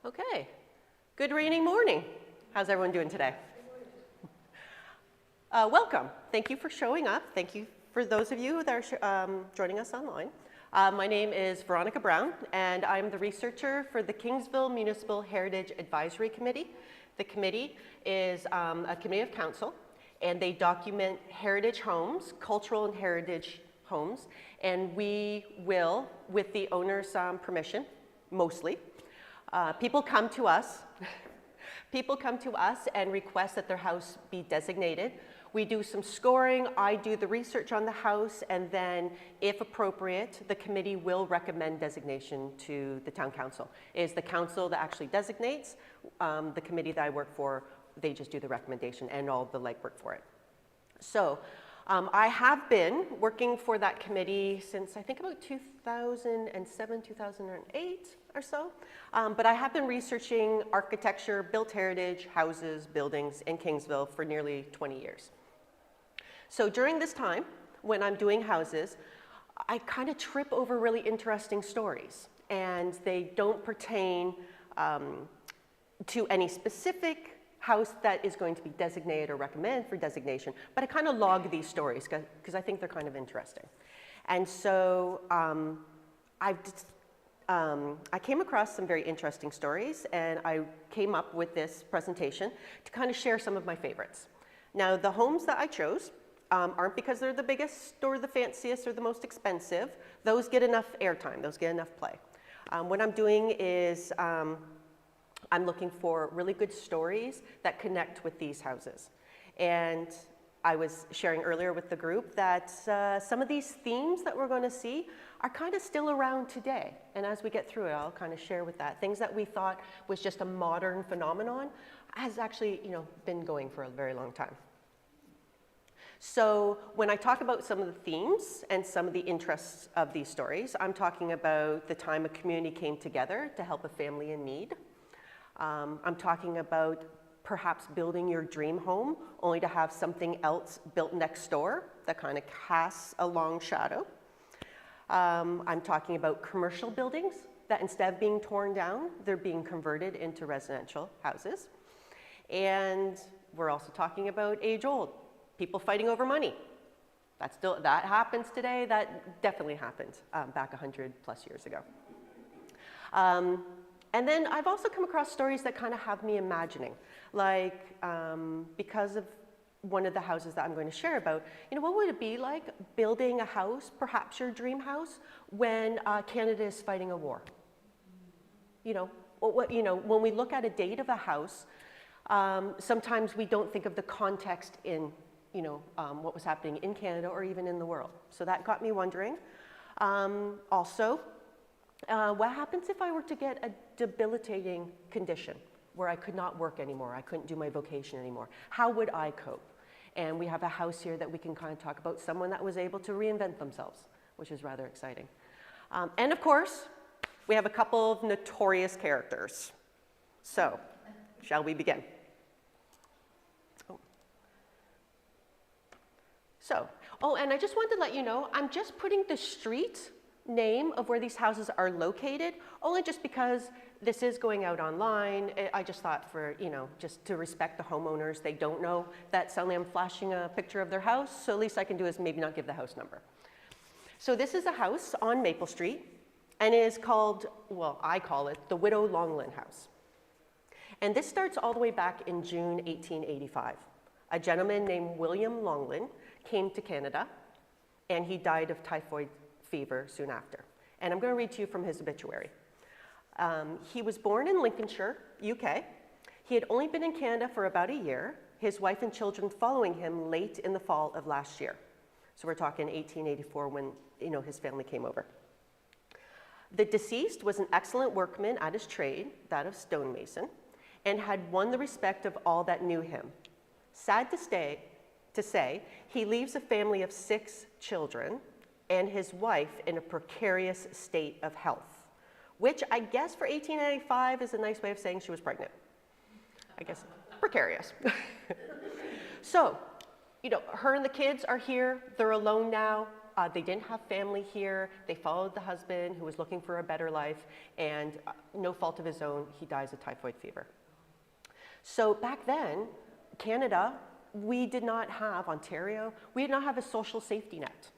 Okay, good rainy morning. How's everyone doing today? Welcome. Thank you for showing up. Thank you for those of you that are joining us online. My name is Veronica Brown, and I'm the researcher for the Kingsville Municipal Heritage Advisory Committee. The committee is a committee of council, and they document heritage homes, cultural and heritage homes, and we will, with the owner's permission, mostly, people come to us and request that their house be designated. We do some scoring, I do the research on the house, and then, if appropriate, the committee will recommend designation to the town council. It is the council that actually designates. The committee that I work for, they just do the recommendation and all the legwork for it. So, I have been working for that committee since I think about 2007, 2008 or so. But I have been researching architecture, built heritage, houses, buildings in Kingsville for nearly 20 years. So during this time, when I'm doing houses, I kind of trip over really interesting stories, and they don't pertain to any specific house that is going to be designated or recommended for designation, but I kind of log these stories because I think they're kind of interesting. And so I came across some very interesting stories, and I came up with this presentation to kind of share some of my favorites. Now, the homes that I chose aren't because they're the biggest or the fanciest or the most expensive. Those get enough airtime, those get enough play. What I'm doing is I'm looking for really good stories that connect with these houses. And I was sharing earlier with the group that some of these themes that we're going to see are kind of still around today. And as we get through it, I'll kind of share with that. Things that we thought was just a modern phenomenon has actually, been going for a very long time. So when I talk about some of the themes and some of the interests of these stories, I'm talking about the time a community came together to help a family in need. I'm talking about perhaps building your dream home only to have something else built next door that kind of casts a long shadow. I'm talking about commercial buildings that instead of being torn down, they're being converted into residential houses. And we're also talking about age-old, people fighting over money. That happens today. That definitely happened back 100 plus years ago. And then I've also come across stories that kind of have me imagining, like because of one of the houses that I'm going to share about, what would it be like building a house, perhaps your dream house, when Canada is fighting a war? When we look at a date of a house, sometimes we don't think of the context in, what was happening in Canada or even in the world. So that got me wondering. Also, what happens if I were to get a debilitating condition where I could not work anymore, I couldn't do my vocation anymore? How would I cope? And we have a house here that we can kind of talk about someone that was able to reinvent themselves, which is rather exciting. And of course, we have a couple of notorious characters. So, shall we begin? And I just wanted to let you know, I'm just putting the street name of where these houses are located, only just because this is going out online. I just thought for, just to respect the homeowners, they don't know that suddenly I'm flashing a picture of their house, so at least I can do is maybe not give the house number. So this is a house on Maple Street, and it is called, I call it the Widow Longland House. And this starts all the way back in June 1885. A gentleman named William Longland came to Canada, and he died of typhoid fever soon after. And I'm going to read to you from his obituary. He was born in Lincolnshire, UK. He had only been in Canada for about a year, his wife and children following him late in the fall of last year. So we're talking 1884 when his family came over. The deceased was an excellent workman at his trade, that of stonemason, and had won the respect of all that knew him. Sad to say, he leaves a family of 6 children and his wife in a precarious state of health, which I guess for 1895 is a nice way of saying she was pregnant. I guess precarious. So, her and the kids are here, they're alone now. They didn't have family here. They followed the husband who was looking for a better life, and no fault of his own, he dies of typhoid fever. So back then, Canada, we did not have, Ontario, we did not have a social safety net.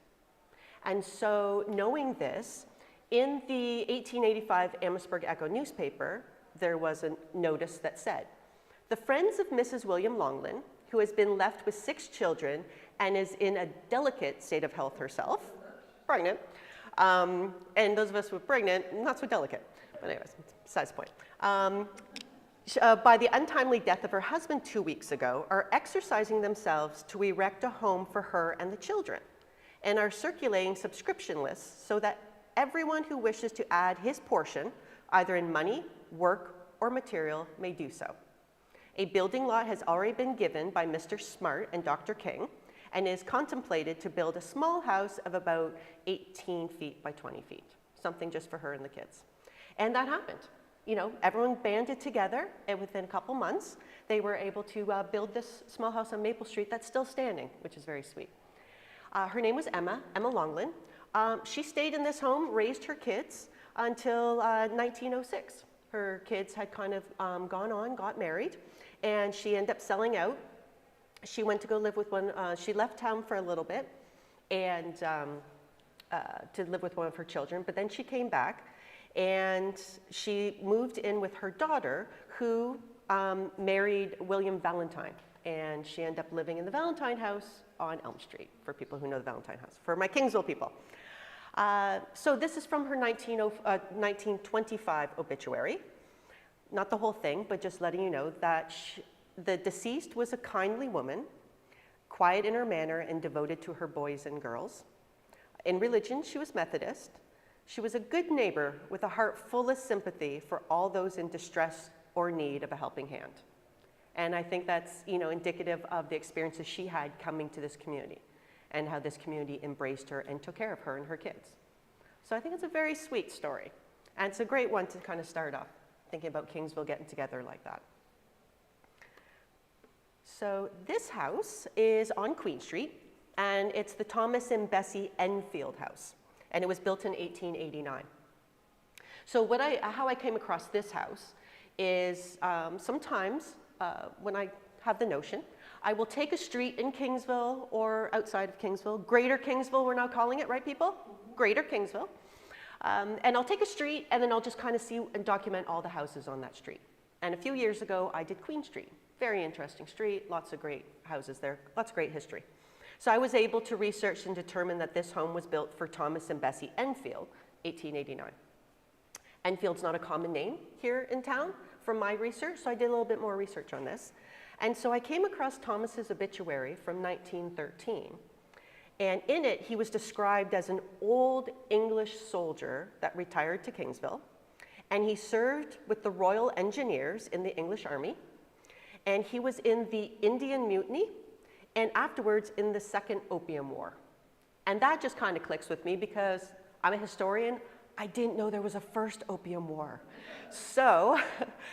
And so knowing this, in the 1885 Amherstburg Echo newspaper, there was a notice that said, "The friends of Mrs. William Longland, who has been left with 6 children and is in a delicate state of health herself," pregnant, and those of us who are pregnant, not so delicate, but anyways, besides the point, by the untimely death of her husband 2 weeks ago, are exercising themselves to erect a home for her and the children, and are circulating subscription lists so that everyone who wishes to add his portion, either in money, work, or material, may do so. A building lot has already been given by Mr. Smart and Dr. King, and is contemplated to build a small house of about 18 feet by 20 feet, something just for her and the kids. And that happened. You know, everyone banded together, and within a couple months, they were able to build this small house on Maple Street that's still standing, which is very sweet. Her name was Emma Longland. She stayed in this home, raised her kids until 1906. Her kids had kind of gone on, got married, and she ended up selling out. She went to go live with she left town for a little bit and to live with one of her children, but then she came back and she moved in with her daughter, who married William Valentine, and she ended up living in the Valentine house on Elm Street, for people who know the Valentine house, for my Kingsville people. So this is from her 1925 obituary. Not the whole thing, but just letting you know that the deceased was a kindly woman, quiet in her manner and devoted to her boys and girls. In religion, she was Methodist. She was a good neighbor with a heart full of sympathy for all those in distress or need of a helping hand. And I think that's, you know, indicative of the experiences she had coming to this community and how this community embraced her and took care of her and her kids. So I think it's a very sweet story. And it's a great one to kind of start off, thinking about Kingsville getting together like that. So this house is on Queen Street, and it's the Thomas and Bessie Enfield house, and it was built in 1889. So how I came across this house is sometimes when I have the notion, I will take a street in Kingsville or outside of Kingsville, Greater Kingsville we're now calling it, right people? Greater Kingsville. And I'll take a street and then I'll just kind of see and document all the houses on that street. And a few years ago, I did Queen Street. Very interesting street, lots of great houses there, lots of great history. So I was able to research and determine that this home was built for Thomas and Bessie Enfield, 1889. Enfield's not a common name here in town from my research, so I did a little bit more research on this. And so I came across Thomas's obituary from 1913. And in it, he was described as an old English soldier that retired to Kingsville. And he served with the Royal Engineers in the English Army. And he was in the Indian Mutiny, and afterwards in the Second Opium War. And that just kind of clicks with me because I'm a historian. I didn't know there was a first Opium War. So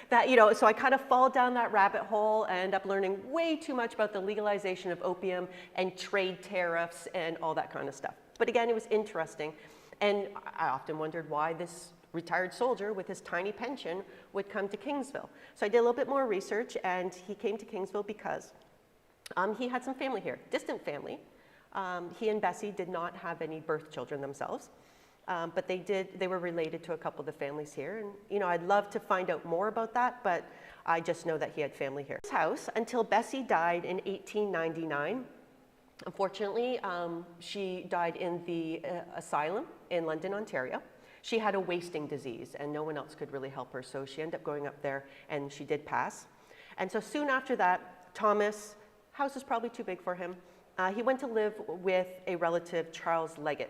so I kind of fall down that rabbit hole and end up learning way too much about the legalization of opium and trade tariffs and all that kind of stuff. But again, it was interesting. And I often wondered why this retired soldier with his tiny pension would come to Kingsville. So I did a little bit more research, and he came to Kingsville because he had some family here, distant family. He and Bessie did not have any birth children themselves, but they were related to a couple of the families here. And I'd love to find out more about that, but I just know that he had family here. This house, until Bessie died in 1899, unfortunately, she died in the asylum in London, Ontario. She had a wasting disease, and no one else could really help her, so she ended up going up there, and she did pass. And so soon after that, Thomas, house is probably too big for him, he went to live with a relative, Charles Leggett.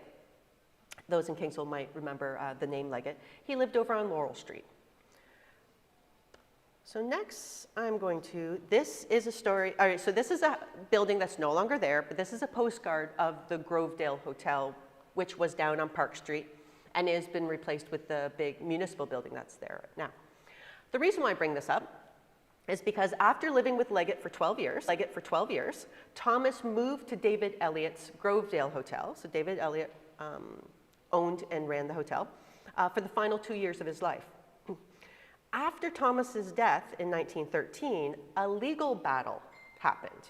Those in Kingsville might remember the name Leggett. He lived over on Laurel Street. So next, this is a story, all right, so this is a building that's no longer there, but this is a postcard of the Grovedale Hotel, which was down on Park Street, and it has been replaced with the big municipal building that's there now. The reason why I bring this up is because after living with Leggett for 12 years, Thomas moved to David Elliott's Grovedale Hotel. So David Elliott owned and ran the hotel for the final 2 years of his life. After Thomas's death in 1913, a legal battle happened,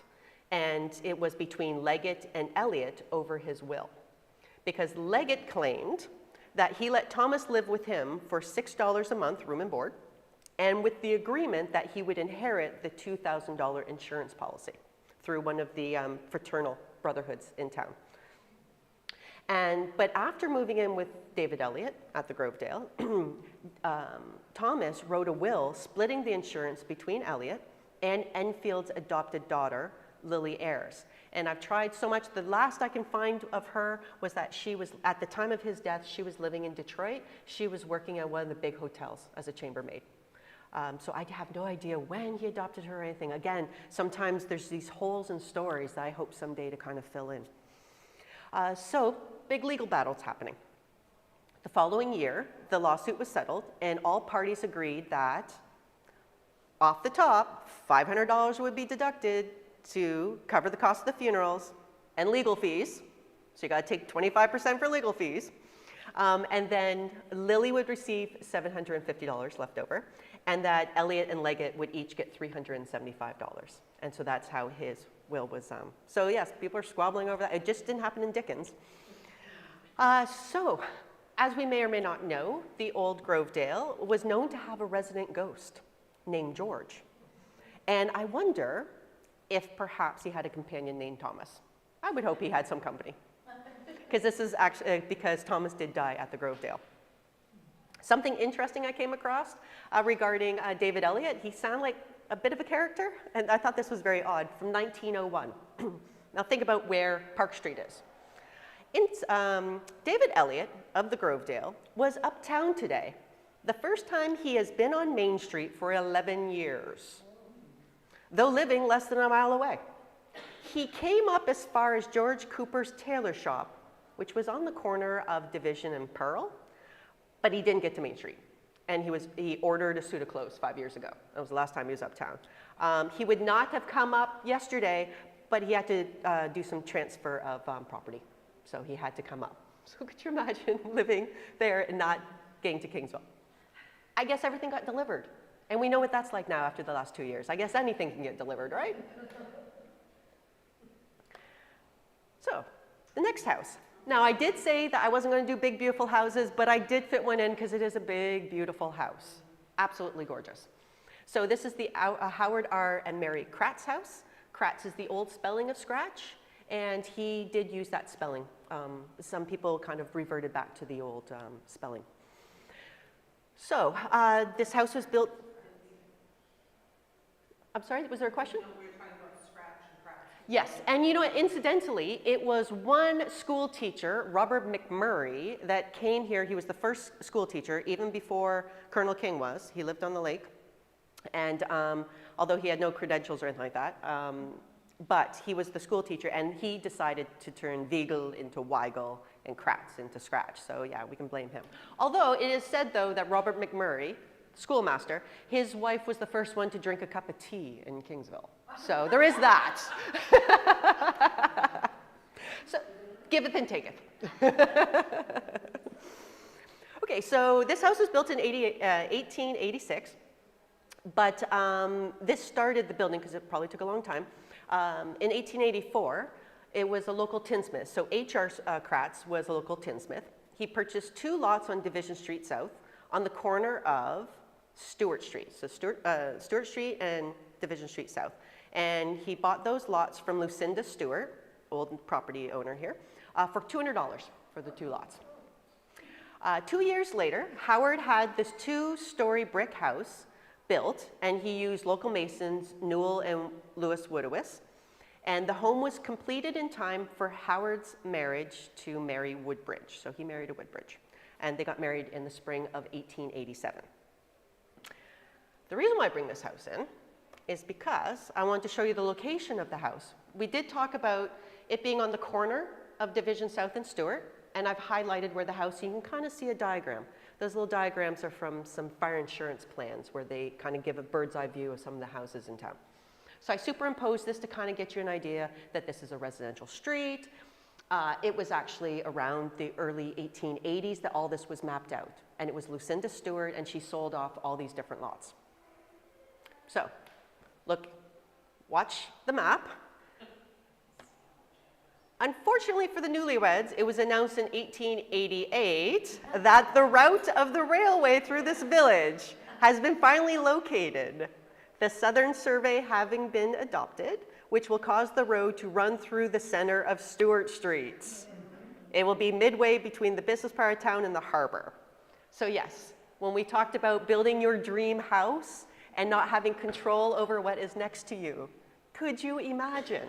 and it was between Leggett and Elliott over his will, because Leggett claimed that he let Thomas live with him for $6 a month, room and board, and with the agreement that he would inherit the $2,000 insurance policy through one of the fraternal brotherhoods in town. But after moving in with David Elliott at the Grovedale, Thomas wrote a will splitting the insurance between Elliott and Enfield's adopted daughter, Lily Ayres. And I've tried so much. The last I can find of her was that she was, at the time of his death, she was living in Detroit. She was working at one of the big hotels as a chambermaid. So I have no idea when he adopted her or anything. Again, sometimes there's these holes in stories that I hope someday to kind of fill in. So big legal battles happening. The following year, the lawsuit was settled, and all parties agreed that off the top, $500 would be deducted to cover the cost of the funerals and legal fees. So you got to take 25% for legal fees. And then Lily would receive $750 left over, and that Elliott and Leggett would each get $375. And so that's how his will was. So yes, people are squabbling over that. It just didn't happen in Dickens. So, as we may or may not know, the old Grovedale was known to have a resident ghost named George. And I wonder if perhaps he had a companion named Thomas. I would hope he had some company, because this is actually because Thomas did die at the Grovedale. Something interesting I came across regarding David Elliott, he sounded like a bit of a character, and I thought this was very odd, from 1901. Now think about where Park Street is. David Elliott of the Grovedale was uptown today, the first time he has been on Main Street for 11 years, though living less than a mile away. He came up as far as George Cooper's tailor shop, which was on the corner of Division and Pearl, but he didn't get to Main Street. And he ordered a suit of clothes 5 years ago. That was the last time he was uptown. He would not have come up yesterday, but he had to do some transfer of property. So he had to come up. So could you imagine living there and not getting to Kingsville? I guess everything got delivered. And we know what that's like now after the last 2 years. I guess anything can get delivered, right? So, the next house. Now, I did say that I wasn't going to do big, beautiful houses, but I did fit one in because it is a big, beautiful house. Absolutely gorgeous. So this is the Howard R. and Mary Kratz house. Kratz is the old spelling of Scratch, and he did use that spelling. Some people kind of reverted back to the old spelling. So this house was built. I'm sorry, was there a question? Yes, and you know what, incidentally, it was one school teacher, Robert McMurray, that came here. He was the first school teacher, even before Colonel King was. He lived on the lake, and although he had no credentials or anything like that, but he was the school teacher, and he decided to turn Weigel into Weigel and Kratz into Scratch, so yeah, we can blame him. Although it is said, though, that Robert McMurray, schoolmaster, his wife was the first one to drink a cup of tea in Kingsville. So there is that. So giveth and taketh. Okay, so this house was built in 1886, but this started the building because it probably took a long time. In 1884, it was a local tinsmith. So H.R. Kratz was a local tinsmith. He purchased 2 lots on Division Street South on the corner of Stewart Street. So Stewart Street and Division Street South. And he bought those lots from Lucinda Stewart, old property owner here, for $200 for the 2 lots. 2 years later, Howard had this 2-story brick house built, and he used local masons, Newell and Lewis Woodowis. And the home was completed in time for Howard's marriage to Mary Woodbridge. So he married a Woodbridge, and they got married in the spring of 1887. The reason why I bring this house in is because I want to show you the location of the house. We did talk about it being on the corner of Division South and Stewart, and I've highlighted where the house, you can kind of see a diagram. Those little diagrams are from some fire insurance plans where they kind of give a bird's eye view of some of the houses in town. So I superimposed this to kind of get you an idea that this is a residential street. It was actually around the early 1880s that all this was mapped out. And it was Lucinda Stewart, and she sold off all these different lots. So, look, watch the map. Unfortunately for the newlyweds, it was announced in 1888 that the route of the railway through this village has been finally located. The Southern Survey having been adopted, which will cause the road to run through the center of Stewart Streets. It will be midway between the business part of town and the harbor. So yes, when we talked about building your dream house and not having control over what is next to you, could you imagine?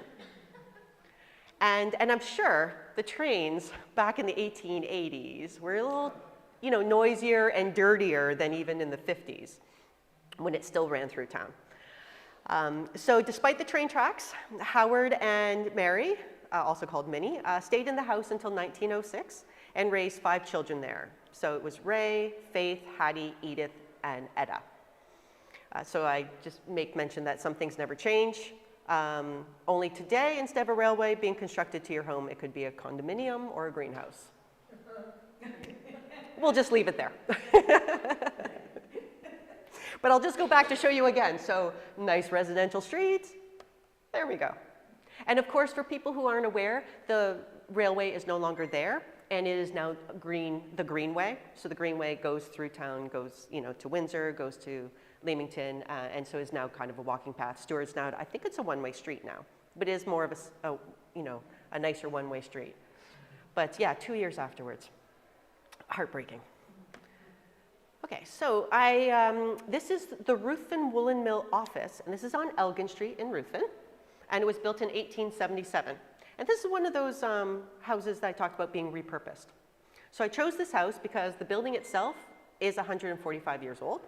And I'm sure the trains back in the 1880s were a little, noisier and dirtier than even in the 50s when it still ran through town. So despite the train tracks, Howard and Mary, also called Minnie, stayed in the house until 1906 and raised 5 children there. So it was Ray, Faith, Hattie, Edith, and Etta. So I just make mention that some things never change. Only today, instead of a railway being constructed to your home, it could be a condominium or a greenhouse. We'll just leave it there. But I'll just go back to show you again. So nice residential streets. There we go. And of course, for people who aren't aware, the railway is no longer there, and it is now the Greenway. So the Greenway goes through town, goes to Windsor, goes to Leamington, and so is now kind of a walking path. Stewart's now, I think it's a one-way street now, but it is more of a nicer one-way street. But yeah, 2 years afterwards, heartbreaking. Okay, so this is the Ruthven Woolen Mill office, and this is on Elgin Street in Ruthven, and it was built in 1877. And this is one of those houses that I talked about being repurposed. So I chose this house because the building itself is 145 years old.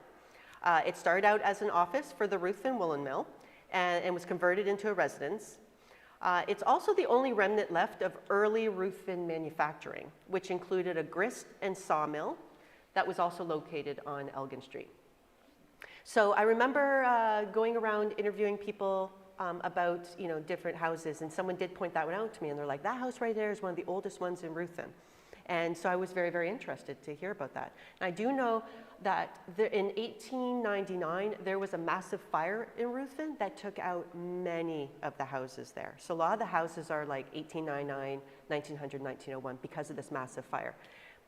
It started out as an office for the Ruthven Woolen Mill and was converted into a residence. It's also the only remnant left of early Ruthven manufacturing, which included a grist and sawmill that was also located on Elgin Street. So I remember going around interviewing people about different houses, and someone did point that one out to me, and they're like, that house right there is one of the oldest ones in Ruthven. And so I was very, very interested to hear about that. And I do know that in 1899, there was a massive fire in Ruthven that took out many of the houses there. So a lot of the houses are like 1899, 1900, 1901 because of this massive fire.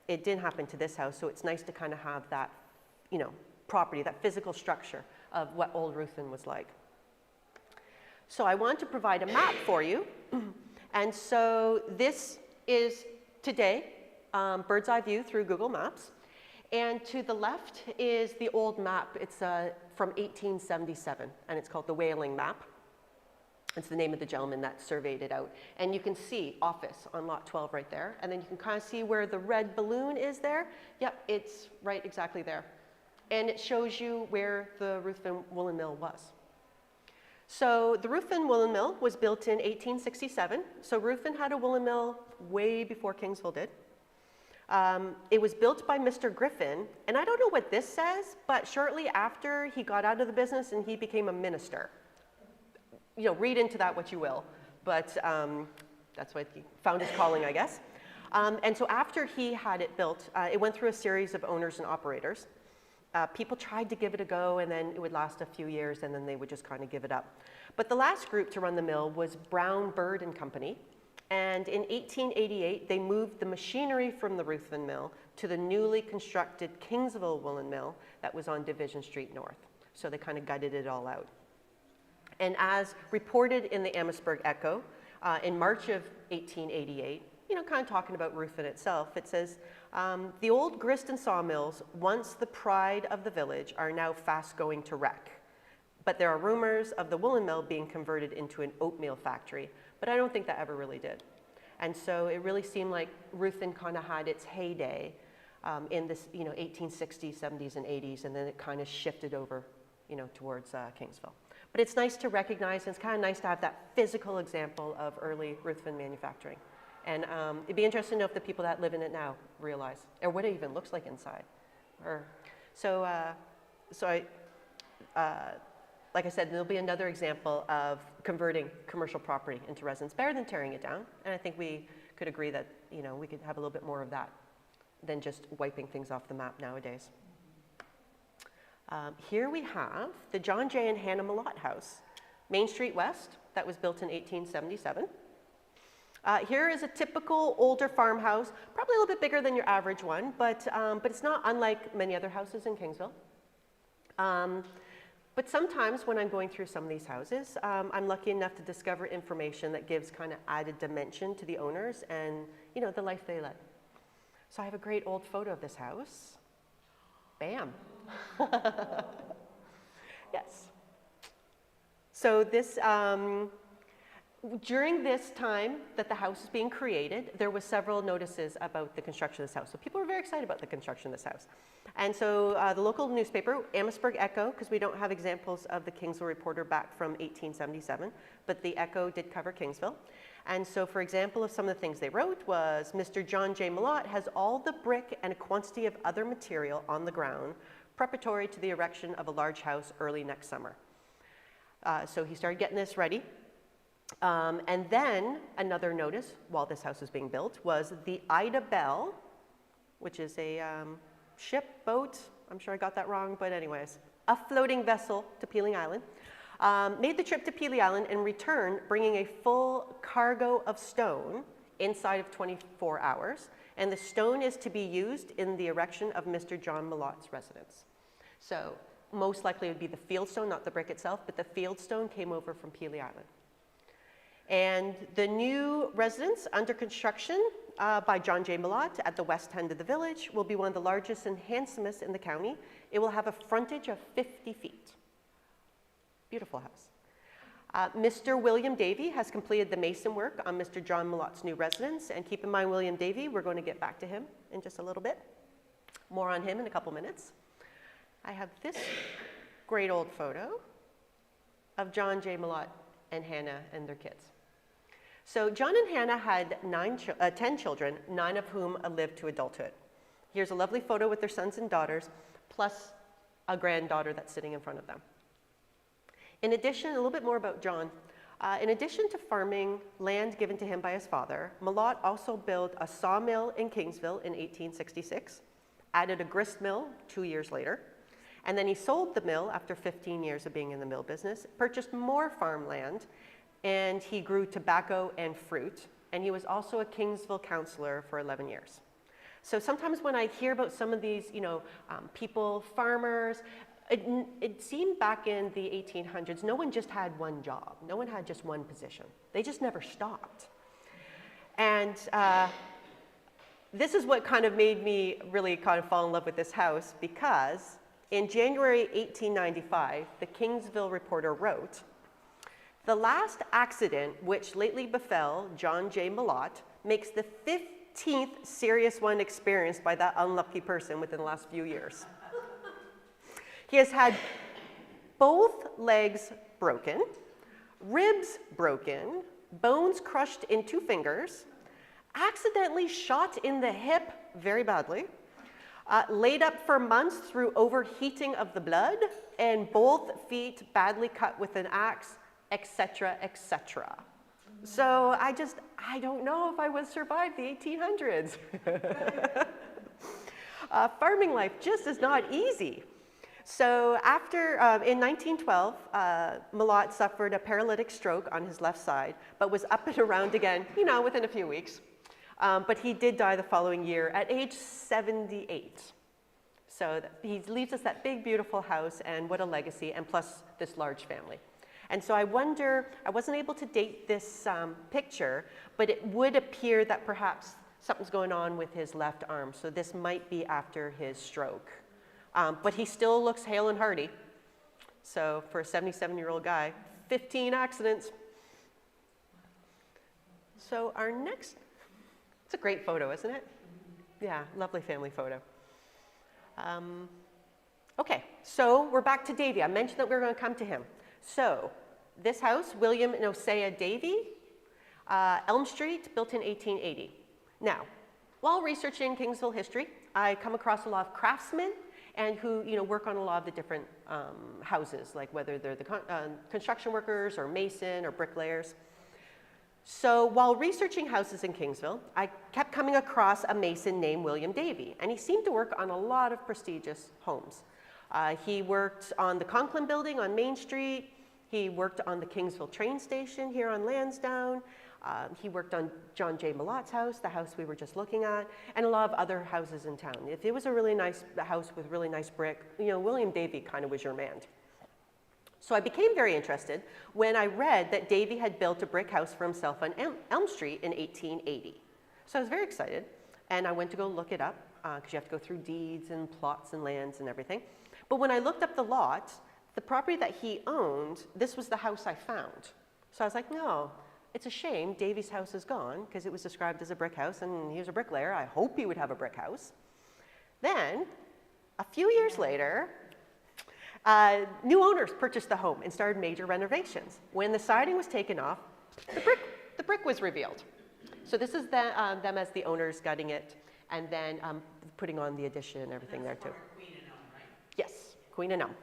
It didn't happen to this house, so it's nice to kind of have that, property, that physical structure of what old Ruthven was like. So I want to provide a map for you. And so this is today, bird's eye view through Google Maps. And to the left is the old map. It's from 1877, and it's called the Whaling Map. It's the name of the gentleman that surveyed it out. And you can see office on lot 12 right there. And then you can kind of see where the red balloon is there. Yep, it's right exactly there. And it shows you where the Ruthven Woolen Mill was. So the Ruthven Woolen Mill was built in 1867. So Ruthven had a woolen mill way before Kingsville did. It was built by Mr. Griffin, and I don't know what this says, but shortly after he got out of the business and he became a minister. Read into that what you will, but that's what he found his calling, I guess. And so after he had it built, it went through a series of owners and operators. People tried to give it a go, and then it would last a few years, and then they would just kind of give it up. But the last group to run the mill was Brown, Bird and Company. And in 1888, they moved the machinery from the Ruthven Mill to the newly constructed Kingsville Woolen Mill that was on Division Street North. So they kind of gutted it all out. And as reported in the Amherstburg Echo, in March of 1888, kind of talking about Ruthven itself, it says, the old grist and sawmills, once the pride of the village, are now fast going to wreck. But there are rumors of the woolen mill being converted into an oatmeal factory, but I don't think that ever really did. And so it really seemed like Ruthven kind of had its heyday in this, 1860s, 70s, and 80s, and then it kind of shifted over, towards Kingsville. But it's nice to recognize, and it's kind of nice to have that physical example of early Ruthven manufacturing. And it'd be interesting to know if the people that live in it now realize, or what it even looks like inside. Like I said, there'll be another example of converting commercial property into residence, better than tearing it down. And I think we could agree that, you know, we could have a little bit more of that than just wiping things off the map nowadays. Here we have the John J. and Hannah Malott House, Main Street West, that was built in 1877. Here is a typical older farmhouse, probably a little bit bigger than your average one, but it's not unlike many other houses in Kingsville. But sometimes when I'm going through some of these houses, I'm lucky enough to discover information that gives kind of added dimension to the owners and, you know, the life they led. So I have a great old photo of this house. Bam. Yes. So this, during this time that the house is being created, there was several notices about the construction of this house. So people were very excited about the construction of this house. And so the local newspaper, Amherstburg Echo, because we don't have examples of the Kingsville Reporter back from 1877, but the Echo did cover Kingsville. And so, for example, of some of the things they wrote was, Mr. John J. Malott has all the brick and a quantity of other material on the ground preparatory to the erection of a large house early next summer. So he started getting this ready. And then another notice while this house was being built was the Ida Bell, which is a ship, boat, I'm sure I got that wrong, but anyways, a floating vessel to Peeling Island, made the trip to Peeling Island and returned bringing a full cargo of stone inside of 24 hours. And the stone is to be used in the erection of Mr. John Malott's residence. So most likely it would be the field stone, not the brick itself, but the field stone came over from Peeling Island. And the new residence under construction by John J. Malott at the west end of the village will be one of the largest and handsomest in the county. It will have a frontage of 50 feet. Beautiful house. Mr. William Davey has completed the mason work on Mr. John Malott's new residence. And keep in mind, William Davey, we're going to get back to him in just a little bit. More on him in a couple minutes. I have this great old photo of John J. Malott and Hannah and their kids. So John and Hannah had 10 children, 9 of whom lived to adulthood. Here's a lovely photo with their sons and daughters, plus a granddaughter that's sitting in front of them. In addition, a little bit more about John. In addition to farming land given to him by his father, Malott also built a sawmill in Kingsville in 1866, added a grist mill 2 years later, and then he sold the mill after 15 years of being in the mill business, purchased more farmland, and he grew tobacco and fruit. And he was also a Kingsville councillor for 11 years. So sometimes when I hear about some of these, you know, people, farmers, it seemed back in the 1800s, no one just had one job. No one had just one position. They just never stopped. And this is what kind of made me really kind of fall in love with this house, because in January 1895, the Kingsville Reporter wrote, "The last accident which lately befell John J. Malott makes the 15th serious one experienced by that unlucky person within the last few years. He has had both legs broken, ribs broken, bones crushed in 2 fingers, accidentally shot in the hip very badly, laid up for months through overheating of the blood, and both feet badly cut with an axe, etc., etc." So I don't know if I would survive the 1800s. Farming life just is not easy. So after, in 1912, Malott suffered a paralytic stroke on his left side, but was up and around again, you know, within a few weeks. But he did die the following year at age 78. So he leaves us that big, beautiful house, and what a legacy, and plus this large family. And so I wonder, I wasn't able to date this picture, but it would appear that perhaps something's going on with his left arm. So this might be after his stroke. But he still looks hale and hearty. So for a 77-year-old guy, 15 accidents. So our next, it's a great photo, isn't it? Yeah, lovely family photo. Okay, so we're back to Davy. I mentioned that we were going to come to him. So this house, William and Osea Davy, Elm Street, built in 1880. Now, while researching Kingsville history, I come across a lot of craftsmen and who work on a lot of the different houses, like whether they're the construction workers or mason or bricklayers. So while researching houses in Kingsville, I kept coming across a mason named William Davey, and he seemed to work on a lot of prestigious homes. He worked on the Conklin building on Main Street. He worked on the Kingsville train station here on Lansdowne. He worked on John J. Malot's house, the house we were just looking at, and a lot of other houses in town. If it was a really nice house with really nice brick, William Davey kind of was your man. So I became very interested when I read that Davey had built a brick house for himself on Elm Street in 1880. So I was very excited, and I went to go look it up, because you have to go through deeds and plots and lands and everything. But when I looked up the lot, the property that he owned, this was the house I found. So I was like, no, it's a shame Davey's house is gone, because it was described as a brick house, and he was a bricklayer. I hope he would have a brick house. Then, a few years later, new owners purchased the home and started major renovations. When the siding was taken off, the brick was revealed. So this is them as the owners gutting it and then putting on the addition and everything there too. Queen and Elm, right? Yes, Queen and Elm.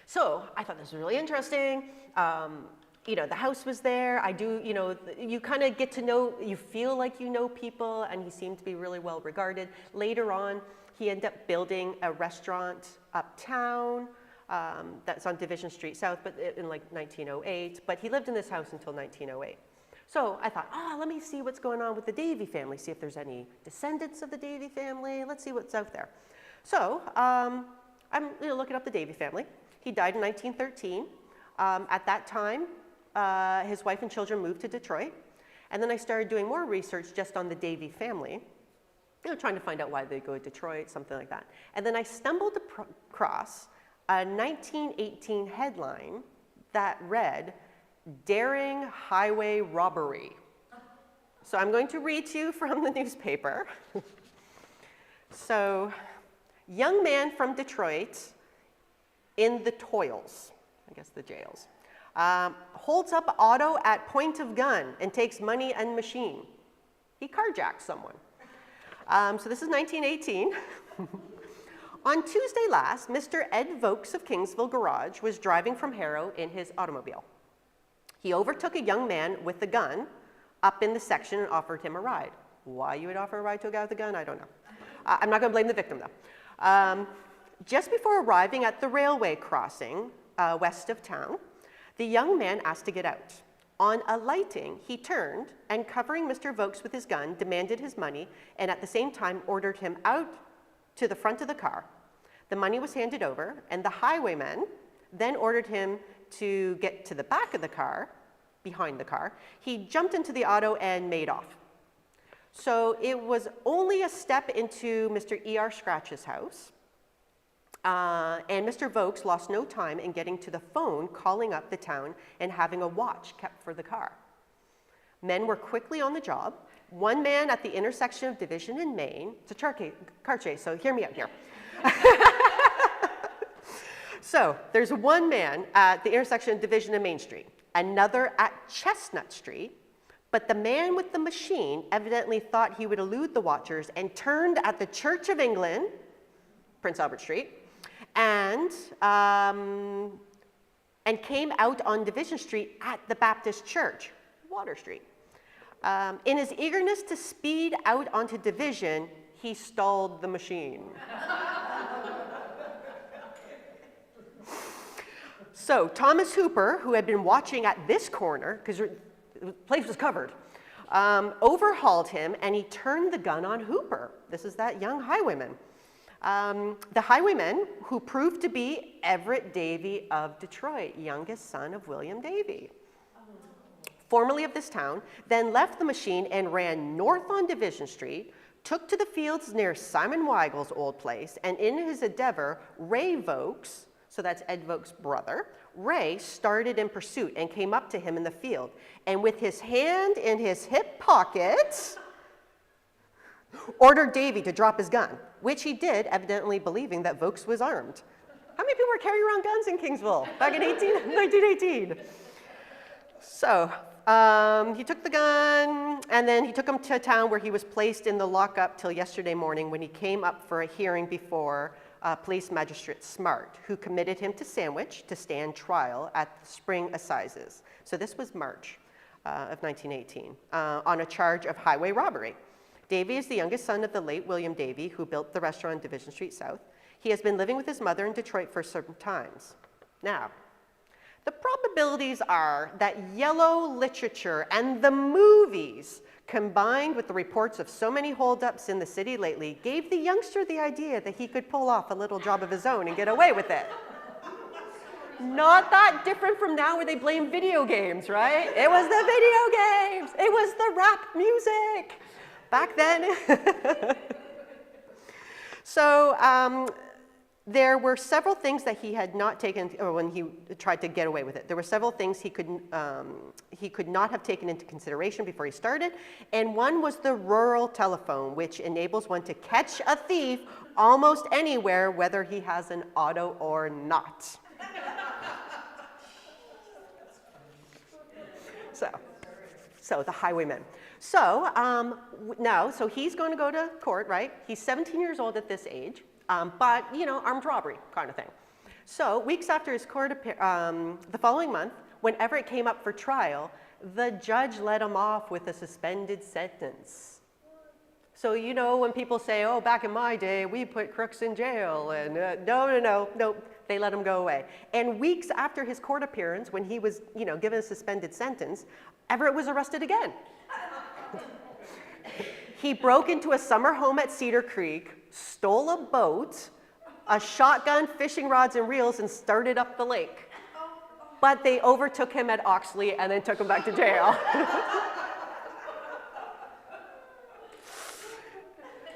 So I thought this was really interesting. The house was there. You kind of get to know, you feel like you know people, and he seemed to be really well regarded. Later on, he ended up building a restaurant uptown that's on Division Street South, but in like 1908. But he lived in this house until 1908. So I thought, let me see what's going on with the Davey family, see if there's any descendants of the Davey family. Let's see what's out there. So I'm looking up the Davey family. He died in 1913. At that time, his wife and children moved to Detroit. And then I started doing more research just on the Davey family, trying to find out why they go to Detroit, something like that. And then I stumbled across a 1918 headline that read, "Daring Highway Robbery." So I'm going to read to you from the newspaper. So, young man from Detroit in the toils, I guess the jails, holds up auto at point of gun and takes money and machine. He carjacked someone. So this is 1918. On Tuesday last, Mr. Ed Vokes of Kingsville Garage was driving from Harrow in his automobile. He overtook a young man with a gun up in the section and offered him a ride. Why you would offer a ride to a guy with a gun, I don't know. I'm not going to blame the victim, though. Just before arriving at the railway crossing west of town, the young man asked to get out. On alighting, he turned and, covering Mr. Vokes with his gun, demanded his money and at the same time ordered him out to the front of the car. The money was handed over, and the highwayman then ordered him to get to the back of the car, behind the car. He jumped into the auto and made off. So it was only a step into Mr. E.R. Scratch's house, and Mr. Vokes lost no time in getting to the phone, calling up the town, and having a watch kept for the car. Men were quickly on the job. One man at the intersection of Division and Main, it's a car chase, so hear me out here. So there's one man at the intersection of Division and Main Street, another at Chestnut Street, but the man with the machine evidently thought he would elude the watchers and turned at the Church of England, Prince Albert Street, and came out on Division Street at the Baptist Church, Water Street. In his eagerness to speed out onto Division, he stalled the machine. So Thomas Hooper, who had been watching at this corner, because the place was covered, overhauled him, and he turned the gun on Hooper. This is that young highwayman. The highwayman, who proved to be Everett Davey of Detroit, youngest son of William Davey, formerly of this town, then left the machine and ran north on Division Street, took to the fields near Simon Weigel's old place, and in his endeavor, Ray Vokes, so that's Ed Vokes' brother, Ray started in pursuit and came up to him in the field, and with his hand in his hip pocket, ordered Davey to drop his gun, which he did, evidently believing that Vokes was armed. How many people were carrying around guns in Kingsville back in 1918? So, He took the gun, and then he took him to a town where he was placed in the lockup till yesterday morning when he came up for a hearing before Police Magistrate Smart, who committed him to Sandwich to stand trial at the Spring Assizes. So this was March of 1918, on a charge of highway robbery. Davy is the youngest son of the late William Davy, who built the restaurant on Division Street South. He has been living with his mother in Detroit for certain times. Now, the probabilities are that yellow literature and the movies, combined with the reports of so many holdups in the city lately, gave the youngster the idea that he could pull off a little job of his own and get away with it. Not that different from now where they blame video games, right? It was the video games. It was the rap music. Back then. So there were several things that he had not taken, or when he tried to get away with it. There were several things he could not have taken into consideration before he started, and one was the rural telephone, which enables one to catch a thief almost anywhere, whether he has an auto or not. So the highwayman. So so he's going to go to court, right? He's 17 years old at this age. But, you know, armed robbery kind of thing. So weeks after his court the following month, whenever it came up for trial, the judge let him off with a suspended sentence. So, you know, when people say, oh, back in my day, we put crooks in jail, and no, they let him go away. And weeks after his court appearance, when he was, you know, given a suspended sentence, Everett was arrested again. He broke into a summer home at Cedar Creek, stole a boat, a shotgun, fishing rods and reels, and started up the lake. But they overtook him at Oxley and then took him back to jail.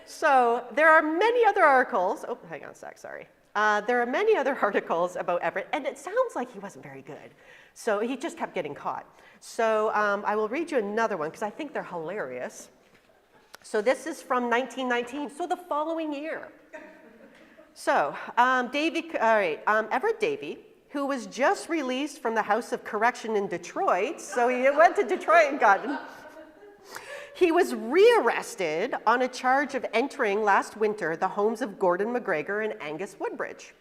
So there are many other articles. Oh, hang on a sec, sorry. There are many other articles about Everett, and it sounds like he wasn't very good. So he just kept getting caught. So I will read you another one because I think they're hilarious. So this is from 1919, so the following year. So Everett Davy, who was just released from the House of Correction in Detroit, so he went to Detroit and got him. He was rearrested on a charge of entering last winter the homes of Gordon McGregor and Angus Woodbridge.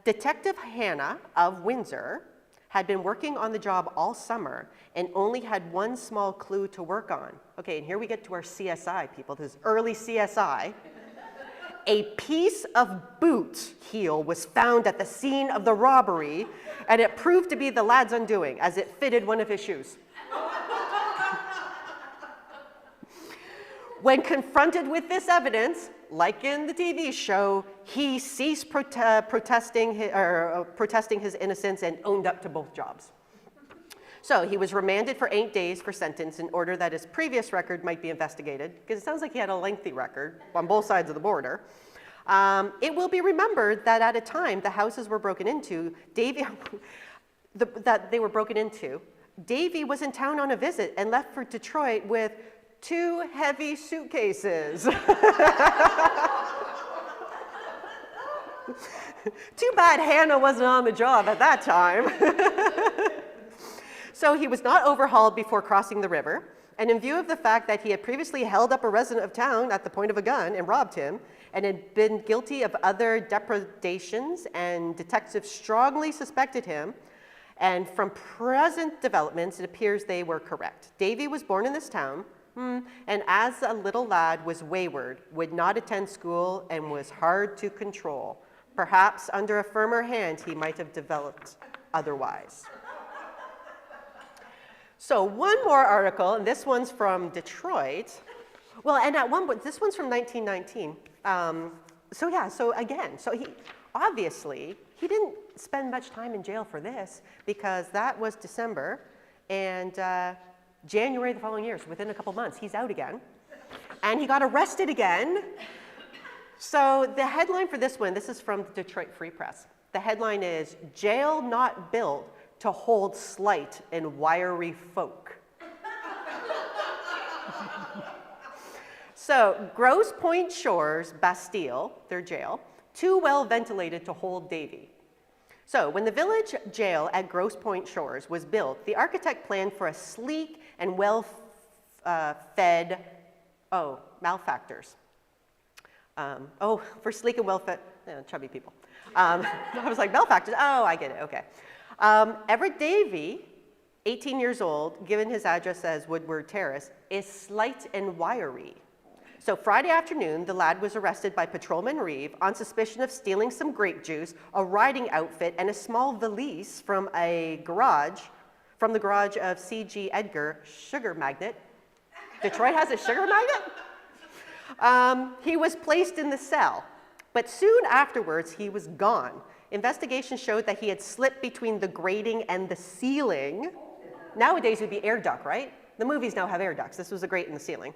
Detective Hannah of Windsor had been working on the job all summer and only had one small clue to work on. Okay, and here we get to our CSI, people, this early CSI. A piece of boot heel was found at the scene of the robbery, and it proved to be the lad's undoing, as it fitted one of his shoes. When confronted with this evidence, like in the TV show, he ceased protesting his innocence and owned up to both jobs. So he was remanded for 8 days for sentence in order that his previous record might be investigated, because it sounds like he had a lengthy record on both sides of the border. It will be remembered that at a time the houses were broken into, Davy was in town on a visit and left for Detroit with 2 heavy suitcases. Too bad Hannah wasn't on the job at that time. So he was not overhauled before crossing the river, and in view of the fact that he had previously held up a resident of town at the point of a gun and robbed him, and had been guilty of other depredations, and detectives strongly suspected him, and from present developments, it appears they were correct. Davy was born in this town, and as a little lad was wayward, would not attend school, and was hard to control. Perhaps under a firmer hand, he might have developed otherwise. So one more article, and this one's from Detroit. Well, and at one point, this one's from 1919. So he obviously, he didn't spend much time in jail for this, because that was December, and January the following year, so within a couple months, he's out again. And he got arrested again. So the headline for this one, this is from the Detroit Free Press. The headline is, "Jail Not Built to Hold Slight and Wiry Folk." So Grosse Pointe Shores Bastille, their jail, too well ventilated to hold Davy. So when the village jail at Grosse Pointe Shores was built, the architect planned for a sleek and well-fed, malefactors. For sleek and well-fed, chubby people. I was like, malefactors, oh, I get it, okay. Everett Davy, 18 years old, given his address as Woodward Terrace, is slight and wiry. So Friday afternoon, the lad was arrested by Patrolman Reeve on suspicion of stealing some grape juice, a riding outfit, and a small valise from the garage of C.G. Edgar, sugar magnate. Detroit has a sugar magnate? He was placed in the cell, but soon afterwards, he was gone. Investigation showed that he had slipped between the grating and the ceiling. Nowadays, it would be air duct, right? The movies now have air ducts. This was a grate in the ceiling.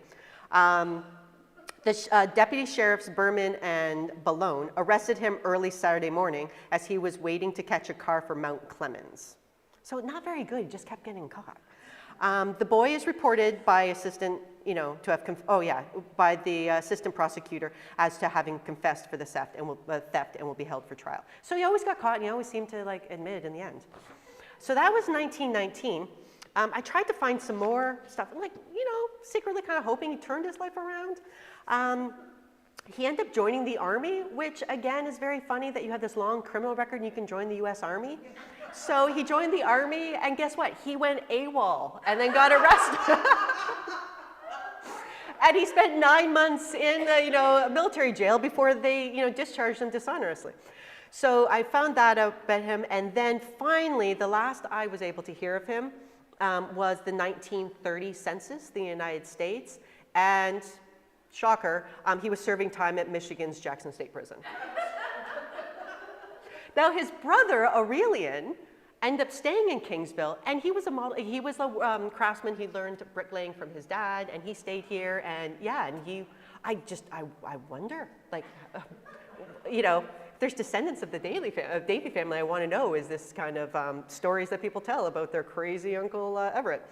Deputy Sheriffs Berman and Ballone arrested him early Saturday morning as he was waiting to catch a car for Mount Clemens. So not very good, just kept getting caught. The boy is reported by assistant, by the assistant prosecutor as to having confessed for the theft and will be held for trial. So he always got caught and he always seemed to admit it in the end. So that was 1919. I tried to find some more stuff. I'm secretly kind of hoping he turned his life around. He ended up joining the Army, which again is very funny that you have this long criminal record and you can join the US Army. So he joined the Army, and guess what? He went AWOL and then got arrested. And he spent 9 months in a military jail before they discharged him dishonorously. So I found that out about him, and then finally, the last I was able to hear of him was the 1930 census in the United States, and shocker, he was serving time at Michigan's Jackson State Prison. Now his brother Aurelian ended up staying in Kingsville, and he was a model. He was a craftsman. He learned bricklaying from his dad, and he stayed here. And yeah, and I wonder, if there's descendants of the Davy family, I want to know, is this kind of stories that people tell about their crazy Uncle Everett?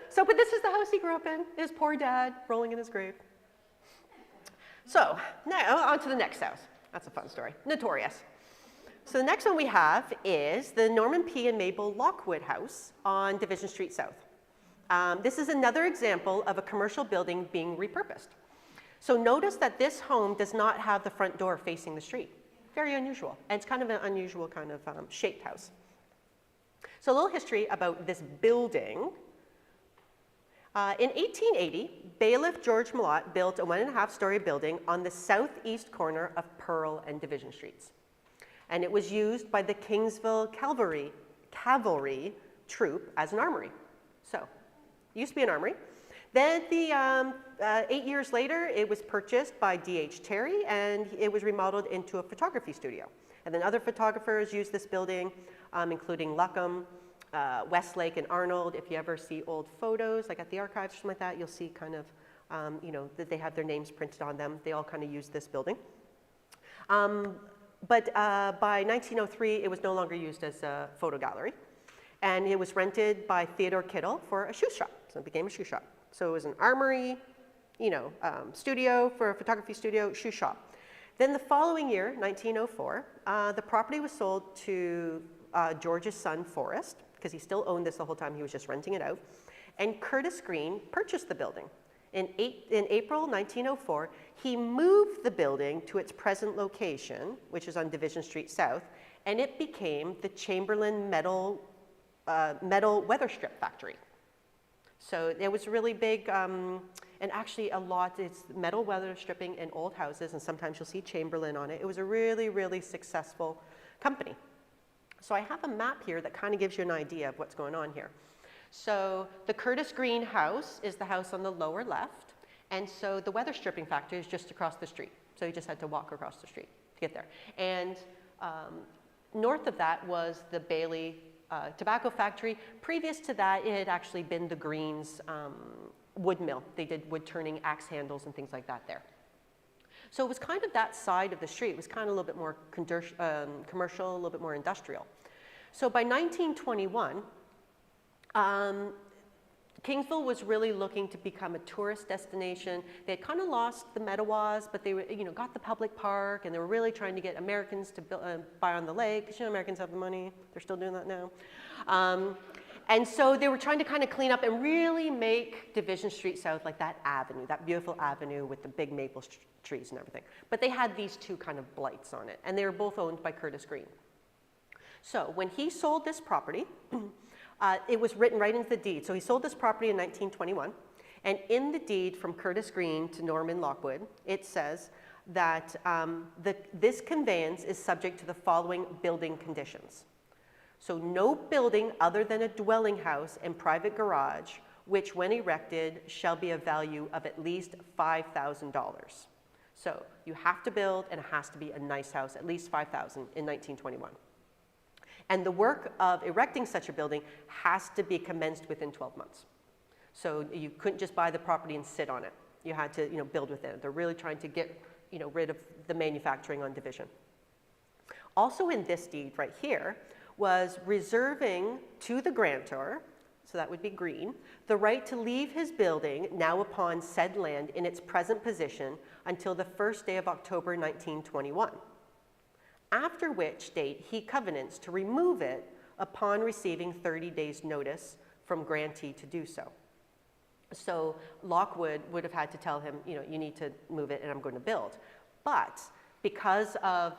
So, but this is the house he grew up in, his poor dad rolling in his grave. So, now on to the next house. That's a fun story, notorious. So the next one we have is the Norman P. and Mabel Lockwood House on Division Street South. This is another example of a commercial building being repurposed. So notice that this home does not have the front door facing the street. Very unusual, and it's kind of an unusual kind of shaped house. So a little history about this building. In 1880, bailiff George Malott built a 1.5-story building on the southeast corner of Pearl and Division Streets. And it was used by the Kingsville cavalry troop as an armory. So, it used to be an armory. Then 8 years later, it was purchased by D.H. Terry, and it was remodeled into a photography studio. And then other photographers used this building, including Luckham, Westlake, and Arnold. If you ever see old photos, like at the archives or something like that, you'll see kind of, that they have their names printed on them. They all kind of use this building. But by 1903, it was no longer used as a photo gallery. And it was rented by Theodore Kittle for a shoe shop. So it became a shoe shop. So it was an armory, studio for a photography studio, shoe shop. Then the following year, 1904, the property was sold to George's son, Forrest, because he still owned this the whole time. He was just renting it out. And Curtis Green purchased the building. In April 1904, he moved the building to its present location, which is on Division Street South, and it became the Chamberlain Metal Weather Strip Factory. So it was really big, and actually it's metal weather stripping in old houses, and sometimes you'll see Chamberlain on it. It was a really, really successful company. So I have a map here that kind of gives you an idea of what's going on here. So the Curtis Green house is the house on the lower left, and so the weather stripping factory is just across the street. So you just had to walk across the street to get there. And north of that was the Bailey tobacco factory. Previous to that, it had actually been the Greens wood mill. They did wood turning, axe handles, and things like that there. So it was kind of that side of the street. It was kind of a little bit more commercial, a little bit more industrial. So by 1921, Kingsville was really looking to become a tourist destination. They had kind of lost the Medawas, but they were, got the public park, and they were really trying to get Americans to buy on the lake, because Americans have the money. They're still doing that now. And so they were trying to kind of clean up and really make Division Street South like that avenue, that beautiful avenue with the big maple trees and everything. But they had these two kind of blights on it, and they were both owned by Curtis Green. So when he sold this property, it was written right into the deed. So he sold this property in 1921, and in the deed from Curtis Green to Norman Lockwood, it says that this conveyance is subject to the following building conditions. So no building other than a dwelling house and private garage, which when erected shall be of value of at least $5,000. So you have to build, and it has to be a nice house, at least $5,000 in 1921. And the work of erecting such a building has to be commenced within 12 months. So you couldn't just buy the property and sit on it. You had to, build within it. They're really trying to get, rid of the manufacturing on Division. Also in this deed right here was reserving to the grantor, so that would be Green, the right to leave his building now upon said land in its present position until the first day of October 1921. After which date he covenants to remove it upon receiving 30 days notice from grantee to do so. So Lockwood would have had to tell him, you need to move it and I'm going to build. But because of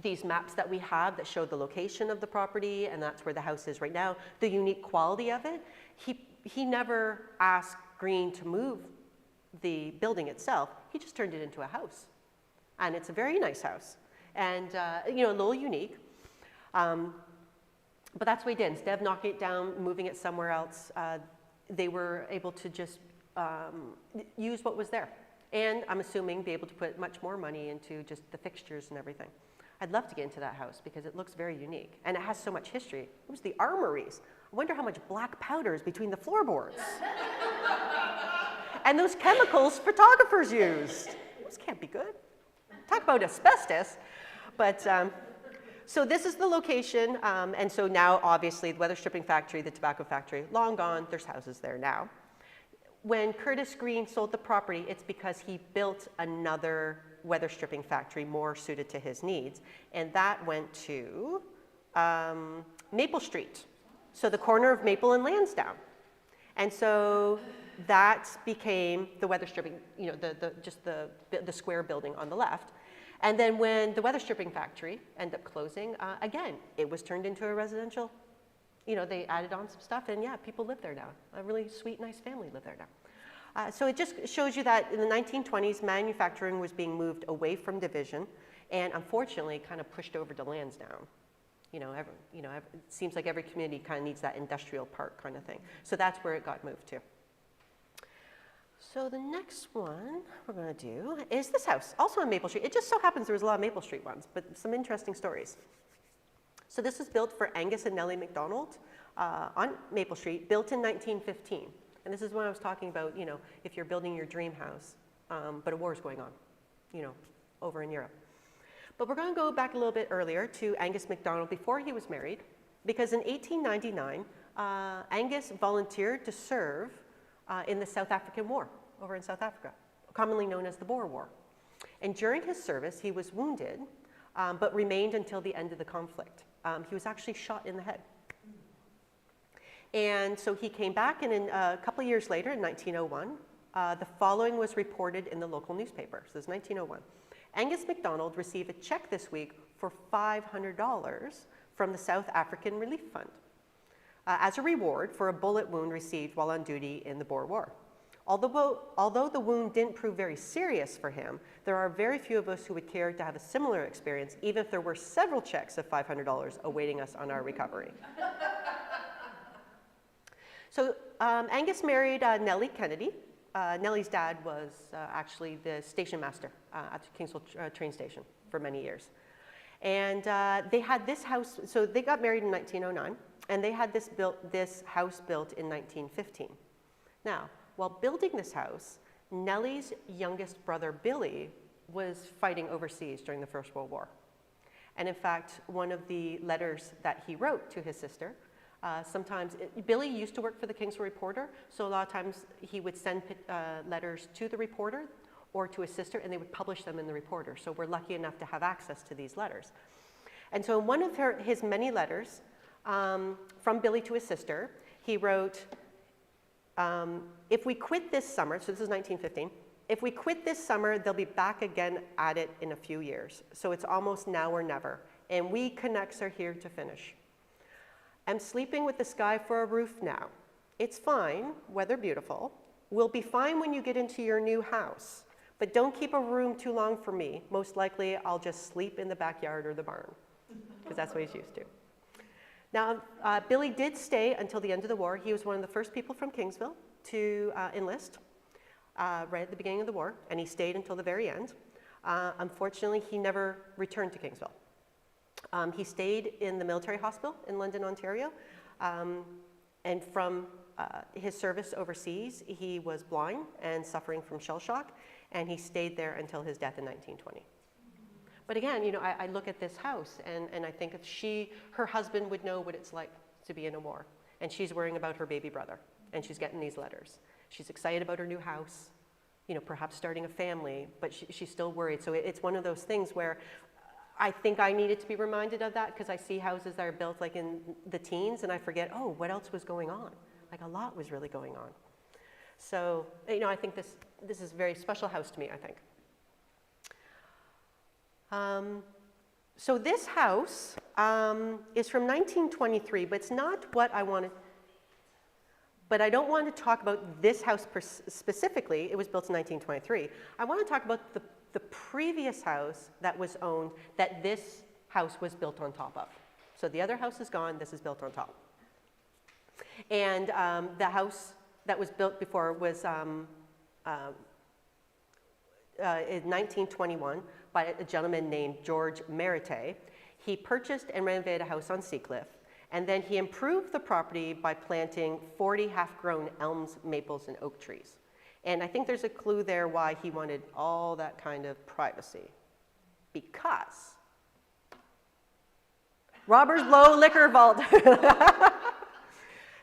these maps that we have that show the location of the property, and that's where the house is right now, the unique quality of it, he never asked Green to move the building itself. He just turned it into a house. And it's a very nice house. And, a little unique. But that's what he did. Instead of knocking it down, moving it somewhere else, they were able to just use what was there. And I'm assuming be able to put much more money into just the fixtures and everything. I'd love to get into that house because it looks very unique. And it has so much history. It was the armories. I wonder how much black powder is between the floorboards. And those chemicals photographers used. Those can't be good. Talk about asbestos. But so this is the location. And so now, obviously, the weather stripping factory, the tobacco factory, long gone. There's houses there now. When Curtis Green sold the property, it's because he built another weather stripping factory more suited to his needs. And that went to Maple Street. So the corner of Maple and Lansdowne. And so that became the weather stripping, just the square building on the left. And then when the weather stripping factory ended up closing, again, it was turned into a residential. They added on some stuff, and yeah, people live there now. A really sweet, nice family live there now. So it just shows you that in the 1920s, manufacturing was being moved away from Division, and unfortunately, kind of pushed over to Lansdowne. It seems like every community kind of needs that industrial park kind of thing. So that's where it got moved to. So the next one we're going to do is this house, also on Maple Street. It just so happens there was a lot of Maple Street ones, but some interesting stories. So this was built for Angus and Nellie McDonald on Maple Street, built in 1915. And this is when I was talking about, if you're building your dream house, but a war is going on, over in Europe. But we're going to go back a little bit earlier to Angus MacDonald before he was married, because in 1899, Angus volunteered to serve in the South African War over in South Africa, commonly known as the Boer War. And during his service, he was wounded, but remained until the end of the conflict. He was actually shot in the head. And so he came back, and a couple of years later, in 1901, the following was reported in the local newspaper. So this is 1901. Angus MacDonald received a check this week for $500 from the South African Relief Fund as a reward for a bullet wound received while on duty in the Boer War. Although the wound didn't prove very serious for him, there are very few of us who would care to have a similar experience, even if there were several checks of $500 awaiting us on our recovery. So Angus married Nellie Kennedy. Nellie's dad was actually the station master at the Kingsville train station for many years. And they had this house, so they got married in 1909, and they had this house built in 1915. Now, while building this house, Nellie's youngest brother, Billy, was fighting overseas during the First World War. And in fact, one of the letters that he wrote to his sister Sometimes, Billy used to work for the Kingsville Reporter, so a lot of times he would send letters to the Reporter or to his sister, and they would publish them in the Reporter. So we're lucky enough to have access to these letters. And so in one of his many letters from Billy to his sister, he wrote, if we quit this summer, so this is 1915, if we quit this summer, they'll be back again at it in a few years. So it's almost now or never, and we connects are here to finish. I'm sleeping with the sky for a roof now. It's fine, weather beautiful. We'll be fine when you get into your new house, but don't keep a room too long for me. Most likely, I'll just sleep in the backyard or the barn, because that's what he's used to. Now, Billy did stay until the end of the war. He was one of the first people from Kingsville to enlist right at the beginning of the war, and he stayed until the very end. Unfortunately, he never returned to Kingsville. He stayed in the military hospital in London, Ontario, and from his service overseas, he was blind and suffering from shell shock, and he stayed there until his death in 1920. But again, you know, I look at this house, and I think if her husband would know what it's like to be in a war, and she's worrying about her baby brother, and she's getting these letters. She's excited about her new house, you know, perhaps starting a family, but she's still worried. So it's one of those things where I think I needed to be reminded of that, because I see houses that are built like in the teens, and I forget, oh, what else was going on? Like a lot was really going on. So, you know, I think this is a very special house to me, I think. So this house is from 1923, but it's not what I wanted. But I don't want to talk about this house specifically. It was built in 1923. I want to talk about the previous house that was owned that this house was built on top of. So the other house is gone, this is built on top. And the house that was built before was in 1921 by a gentleman named George Merite. He purchased and renovated a house on Seacliff, and then he improved the property by planting 40 half-grown elms, maples, and oak trees. And I think there's a clue there why he wanted all that kind of privacy. Because robbers blow liquor vault.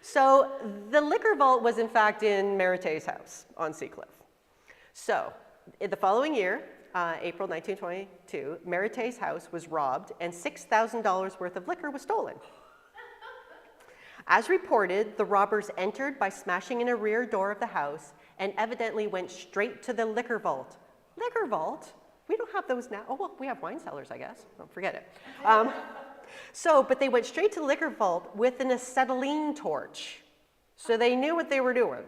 So the liquor vault was in fact in Merite's house on Seacliff. So in the following year, April 1922, Merite's house was robbed and $6,000 worth of liquor was stolen. As reported, the robbers entered by smashing in a rear door of the house and evidently went straight to the liquor vault. Liquor vault? We don't have those now. Oh, well, we have wine cellars, I guess. Don't forget it. But they went straight to the liquor vault with an acetylene torch. So they knew what they were doing.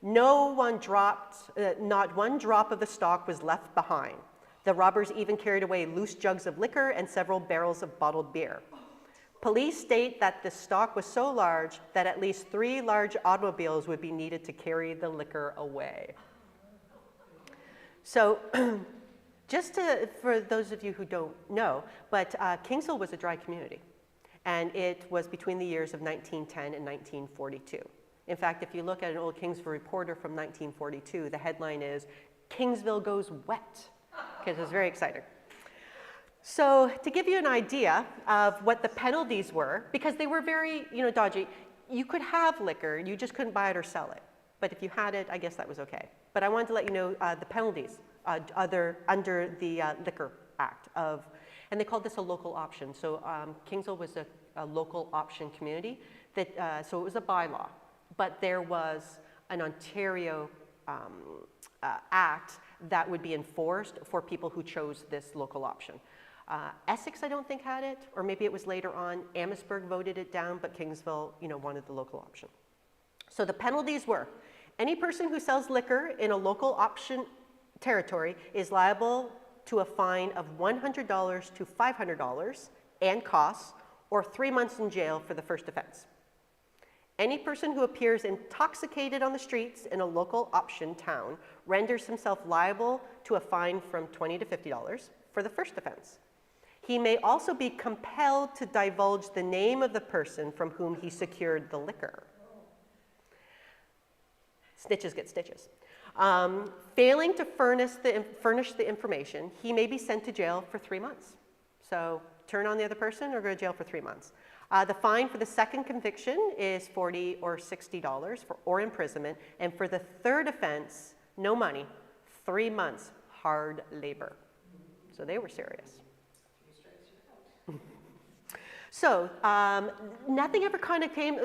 Not one drop of the stock was left behind. The robbers even carried away loose jugs of liquor and several barrels of bottled beer. Police state that the stock was so large that at least 3 large automobiles would be needed to carry the liquor away. So for those of you who don't know, but Kingsville was a dry community, and it was between the years of 1910 and 1942. In fact, if you look at an old Kingsville Reporter from 1942, the headline is, "Kingsville goes wet," because it was very exciting. So to give you an idea of what the penalties were, because they were very, dodgy, you could have liquor, you just couldn't buy it or sell it. But if you had it, I guess that was okay. But I wanted to let you know the penalties under the Liquor Act and they called this a local option. So Kingsville was a local option community, so it was a bylaw. But there was an Ontario act that would be enforced for people who chose this local option. Essex, I don't think, had it, or maybe it was later on. Amherstburg voted it down, but Kingsville, wanted the local option. So the penalties were, any person who sells liquor in a local option territory is liable to a fine of $100 to $500 and costs, or 3 months in jail for the first offense. Any person who appears intoxicated on the streets in a local option town renders himself liable to a fine from $20 to $50 for the first offense. He may also be compelled to divulge the name of the person from whom he secured the liquor. Snitches get stitches. Failing to furnish the information, he may be sent to jail for 3 months. So turn on the other person or go to jail for 3 months. The fine for the second conviction is $40 or $60 or imprisonment. And for the third offense, no money, 3 months hard labor. So they were serious. So nothing ever kind of came.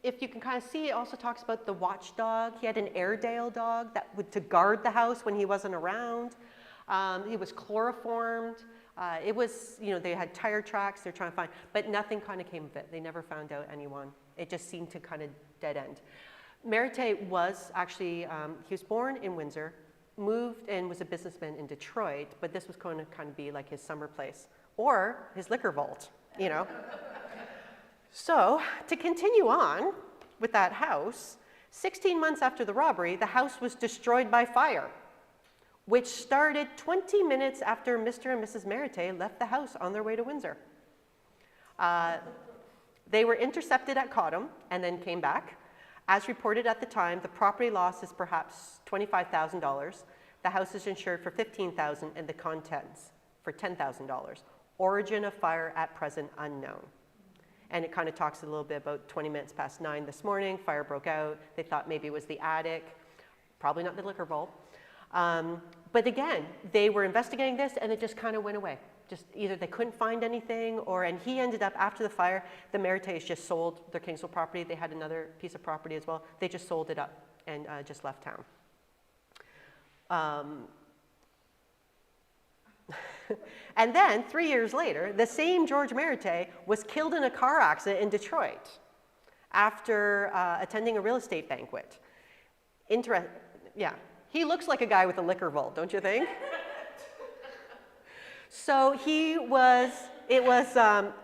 If you can kind of see, it also talks about the watchdog. He had an Airedale dog that would to guard the house when he wasn't around. He was chloroformed. It was, you know, they had tire tracks they're trying to find, but nothing kind of came of it. They never found out anyone. It just seemed to kind of dead end. Merite was actually, he was born in Windsor, moved and was a businessman in Detroit, but this was going to kind of be like his summer place or his liquor vault, you know. So to continue on with that house, 16 months after the robbery, the house was destroyed by fire, which started 20 minutes after Mr. and Mrs. Merite left the house on their way to Windsor. They were intercepted at Cottam and then came back. As reported at the time, the property loss is perhaps $25,000. The house is insured for $15,000 and the contents for $10,000. Origin of fire at present unknown. And it kind of talks a little bit about 20 minutes past 9 this morning, fire broke out. They thought maybe it was the attic, probably not the liquor vault. But again, they were investigating this and it just kind of went away. Just either they couldn't find anything and he ended up, after the fire, the Merites just sold their Kingsville property. They had another piece of property as well. They just sold it up and just left town. And then 3 years later, the same George Merite was killed in a car accident in Detroit after attending a real estate banquet. Yeah, he looks like a guy with a liquor vault, don't you think? So it was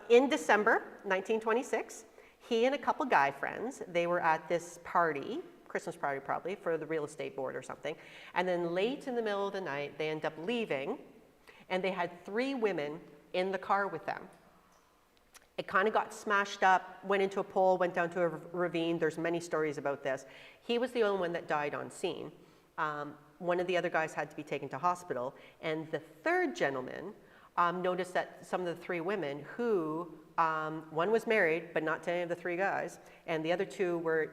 in December 1926. He and a couple guy friends, they were at this party, Christmas party probably, for the real estate board or something. And then late in the middle of the night, they end up leaving. And they had 3 women in the car with them. It kind of got smashed up, went into a pole, went down to a ravine. There's many stories about this. He was the only one that died on scene. One of the other guys had to be taken to hospital. And the third gentleman noticed that some of the 3 women who, one was married, but not to any of the 3 guys, and the other 2 were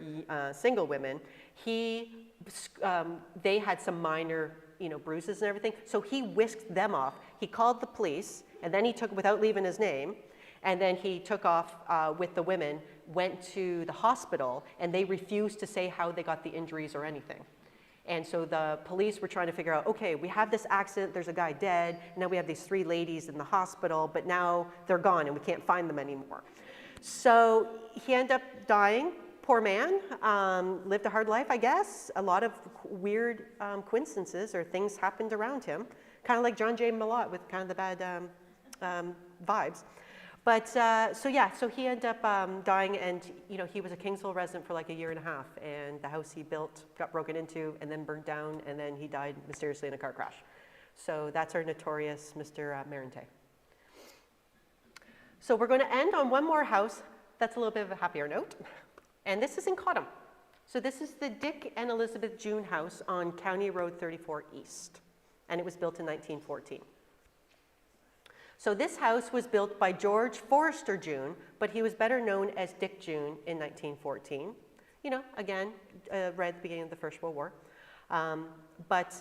single women, they had some minor bruises and everything. So he whisked them off. He called the police, and then he took, without leaving his name, and then he took off with the women, went to the hospital, and they refused to say how they got the injuries or anything. And so the police were trying to figure out, okay, we have this accident, there's a guy dead, now we have these 3 ladies in the hospital, but now they're gone and we can't find them anymore. So he ended up dying. Poor man, lived a hard life, I guess. A lot of weird coincidences or things happened around him, kind of like John J. Millot with kind of the bad vibes. But so he ended up dying, and he was a Kingsville resident for like a year and a half, and the house he built got broken into and then burned down, and then he died mysteriously in a car crash. So that's our notorious Mr. Merite. So we're going to end on one more house that's a little bit of a happier note. And this is in Cottam. So this is the Dick and Elizabeth June house on County Road 34 East. And it was built in 1914. So this house was built by George Forrester June, but he was better known as Dick June in 1914. Again, right at the beginning of the First World War. But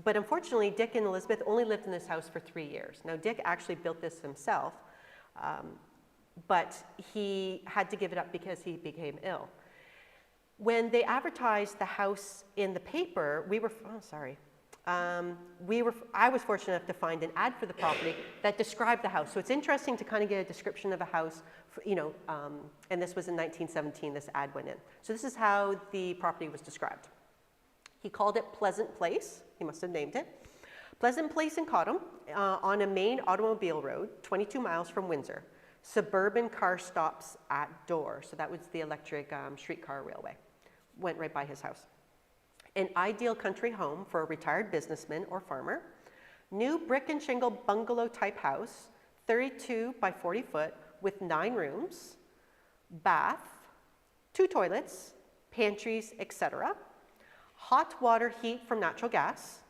unfortunately, Dick and Elizabeth only lived in this house for 3 years. Now, Dick actually built this himself. But he had to give it up because he became ill. When they advertised the house in the paper, I was fortunate enough to find an ad for the property that described the house. So it's interesting to kind of get a description of a house, and this was in 1917, this ad went in. So this is how the property was described. He called it Pleasant Place. He must have named it. Pleasant Place in Cottam on a main automobile road, 22 miles from Windsor. Suburban car stops at door. So that was the electric streetcar railway. Went right by his house. An ideal country home for a retired businessman or farmer. New brick and shingle bungalow type house, 32 by 40 foot with 9 rooms, bath, 2 toilets, pantries, etc. Hot water heat from natural gas.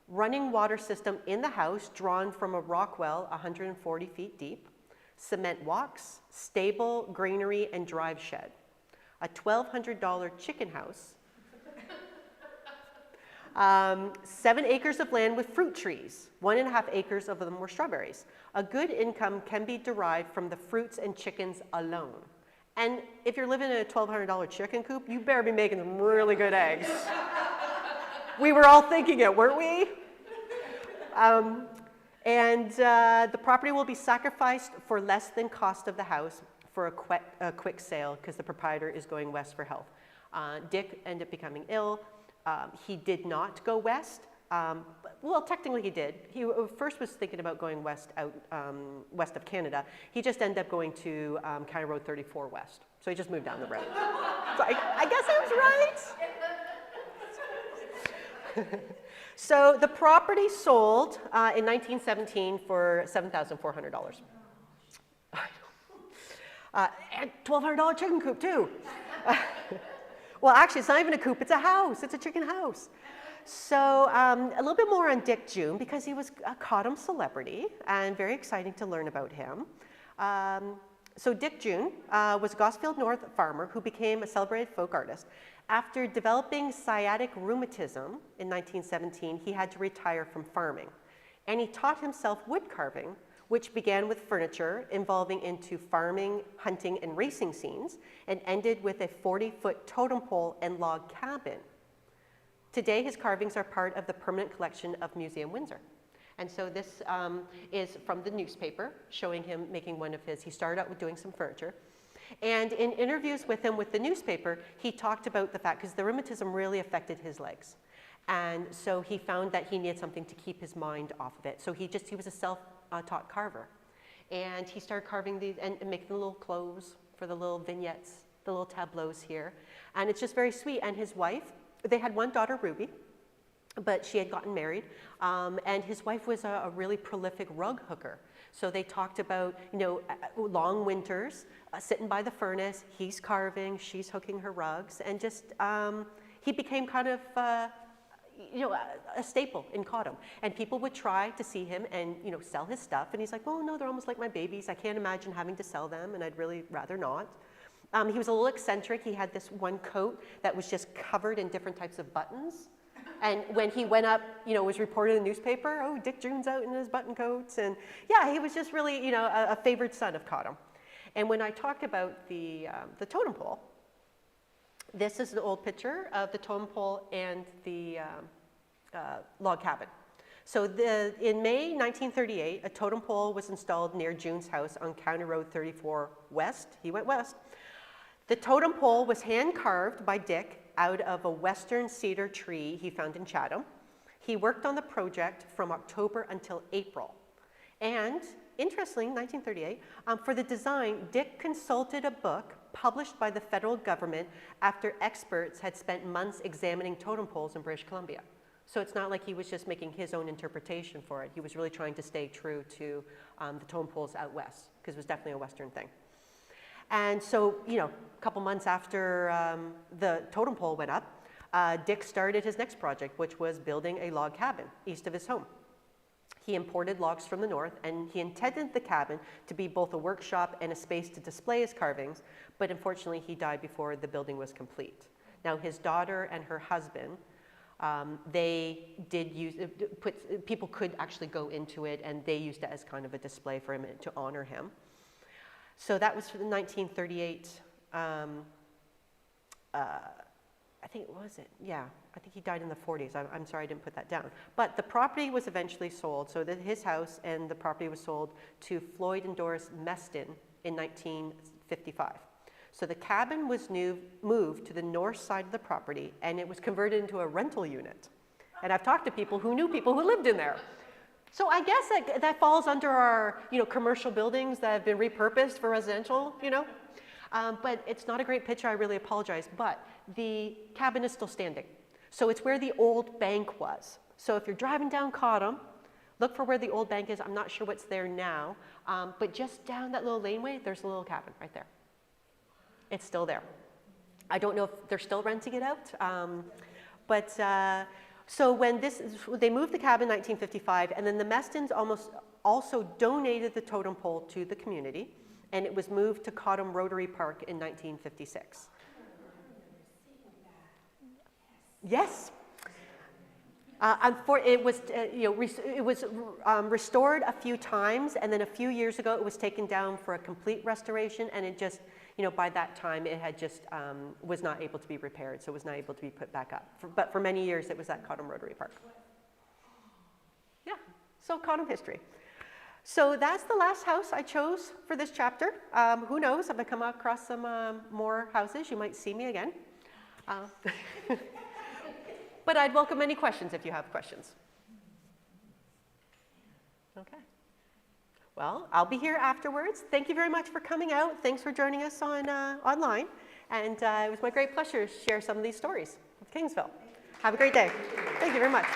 Running water system in the house drawn from a rock well 140 feet deep. cement walks, stable, granary, and drive shed, a $1,200 chicken house, 7 acres of land with fruit trees, 1.5 acres of them were strawberries. A good income can be derived from the fruits and chickens alone. And if you're living in a $1,200 chicken coop, you better be making some really good eggs. We were all thinking it, weren't we? The property will be sacrificed for less than cost of the house for a quick sale because the proprietor is going west for health. Dick ended up becoming ill. He did not go west. Well, technically he did. He first was thinking about going west west of Canada. He just ended up going to County Road 34 west. So he just moved down the road. So I guess I was right. So the property sold in 1917 for $7,400. And $1,200 chicken coop too. Well, actually, it's not even a coop, it's a house. It's a chicken house. So a little bit more on Dick June because he was a Cottam celebrity and very exciting to learn about him. So Dick June was a Gosfield North farmer who became a celebrated folk artist. After developing sciatic rheumatism in 1917, he had to retire from farming. And he taught himself wood carving, which began with furniture, evolving into farming, hunting, and racing scenes, and ended with a 40-foot totem pole and log cabin. Today, his carvings are part of the permanent collection of Museum Windsor. And so this is from the newspaper, showing him making one of his, he started out with doing some furniture. And in interviews with him with the newspaper, he talked about the fact, because the rheumatism really affected his legs. And so he found that he needed something to keep his mind off of it. So he was a self-taught carver. And he started carving these and making the little clothes for the little vignettes, the little tableaus here. And it's just very sweet. And his wife, they had one daughter, Ruby, but she had gotten married. And his wife was a really prolific rug hooker. So they talked about, long winters, sitting by the furnace, he's carving, she's hooking her rugs, and just, he became kind of, a staple in Cottam. And people would try to see him and, sell his stuff, and he's like, oh no, they're almost like my babies. I can't imagine having to sell them, and I'd really rather not. He was a little eccentric. He had this one coat that was just covered in different types of buttons. And when he went up, was reported in the newspaper, oh, Dick June's out in his button coats. And yeah, he was just really, a favored son of Cottam. And when I talked about the totem pole, this is an old picture of the totem pole and the log cabin. So in May 1938, a totem pole was installed near June's house on County Road 34 west. He went west. The totem pole was hand-carved by Dick out of a western cedar tree he found in Chatham. He worked on the project from October until April. And interestingly, 1938, for the design, Dick consulted a book published by the federal government after experts had spent months examining totem poles in British Columbia. So it's not like he was just making his own interpretation for it. He was really trying to stay true to the totem poles out west, because it was definitely a Western thing. And so, a couple months after the totem pole went up, Dick started his next project, which was building a log cabin east of his home. He imported logs from the north, and he intended the cabin to be both a workshop and a space to display his carvings, but unfortunately he died before the building was complete. Now his daughter and her husband, they did use, people could actually go into it, and they used it as kind of a display for him to honor him. So that was for the 1938, I think, what was it? Yeah, I think he died in the 40s. I'm sorry I didn't put that down. But the property was eventually sold. So his house and the property was sold to Floyd and Doris Meston in 1955. So the cabin was moved to the north side of the property, and it was converted into a rental unit. And I've talked to people who knew people who lived in there. So I guess that falls under our, commercial buildings that have been repurposed for residential, But it's not a great picture, I really apologize. But the cabin is still standing. So it's where the old bank was. So if you're driving down Cottam, look for where the old bank is. I'm not sure what's there now. But just down that little laneway, there's a little cabin right there. It's still there. I don't know if they're still renting it out. So when they moved the cabin in 1955, and then the Mestons almost also donated the totem pole to the community, and it was moved to Cottam Rotary Park in 1956. Yes. It was, restored a few times, and then a few years ago it was taken down for a complete restoration, and it just, by that time it had just was not able to be repaired, so it was not able to be put back up. But for many years it was at Cottam Rotary Park. Yeah, so Cottam history. So that's the last house I chose for this chapter. Who knows, if I come across some more houses, you might see me again. But I'd welcome any questions if you have questions. Okay. Well, I'll be here afterwards. Thank you very much for coming out. Thanks for joining us on online. And it was my great pleasure to share some of these stories of Kingsville. Have a great day. Thank you very much.